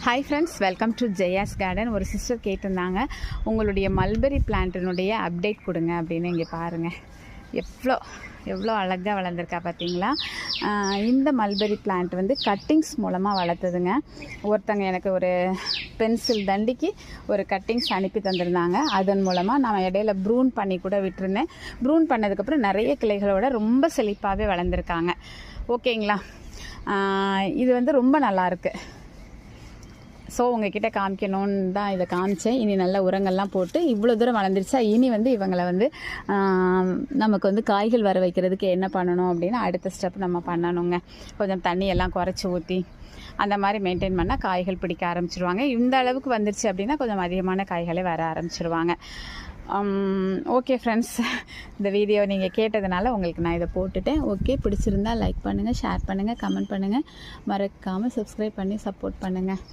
Hi friends, welcome to Jaya's garden. ஒரு sister கேட்டிருந்தாங்க, உங்களுடைய மல்பெரி பிளான்ட்டினுடைய அப்டேட் கொடுங்க அப்படின்னு. இங்கே பாருங்கள், எவ்வளோ அழகாக வளர்ந்துருக்கா பார்த்தீங்களா. இந்த மல்பெரி பிளான்ட் வந்து கட்டிங்ஸ் மூலமாக வளர்த்துதுங்க. ஒருத்தங்க எனக்கு ஒரு பென்சில் தண்டிக்கு ஒரு கட்டிங்ஸ் அனுப்பி தந்திருந்தாங்க. அதன் மூலமாக நான் இடையில ப்ரூன் பண்ணி கூட விட்டுருந்தேன். ப்ரூன் பண்ணதுக்கப்புறம் நிறைய கிளைகளோட ரொம்ப செழிப்பாகவே வளர்ந்துருக்காங்க. ஓகேங்களா. இது வந்து ரொம்ப நல்லாயிருக்கு. ஸோ உங்ககிட்ட காமிக்கணுன்னு தான் இதை காமிச்சேன். இனி நல்ல உரங்கள்லாம் போட்டு இவ்வளோ தூரம் வளர்ந்துருச்சா, இனி வந்து இவங்களை வந்து நமக்கு வந்து காய்கள் வர வைக்கிறதுக்கு என்ன பண்ணணும் அப்படின்னு அடுத்த ஸ்டெப் நம்ம பண்ணணுங்க. கொஞ்சம் தண்ணியெல்லாம் குறைச்சி ஊற்றி அந்த மாதிரி மெயின்டைன் பண்ணால் காய்கள் பிடிக்க ஆரம்பிச்சிருவாங்க. இந்த அளவுக்கு வந்துருச்சு அப்படின்னா கொஞ்சம் அதிகமான காய்களே வர ஆரம்பிச்சிருவாங்க. ஓகே ஃப்ரெண்ட்ஸ், இந்த வீடியோ நீங்கள் கேட்டதுனால உங்களுக்கு நான் இதை போட்டுட்டேன். ஓகே, பிடிச்சிருந்தால் லைக் பண்ணுங்கள், ஷேர் பண்ணுங்கள், கமெண்ட் பண்ணுங்கள், மறக்காமல் சப்ஸ்கிரைப் பண்ணி சப்போர்ட் பண்ணுங்கள்.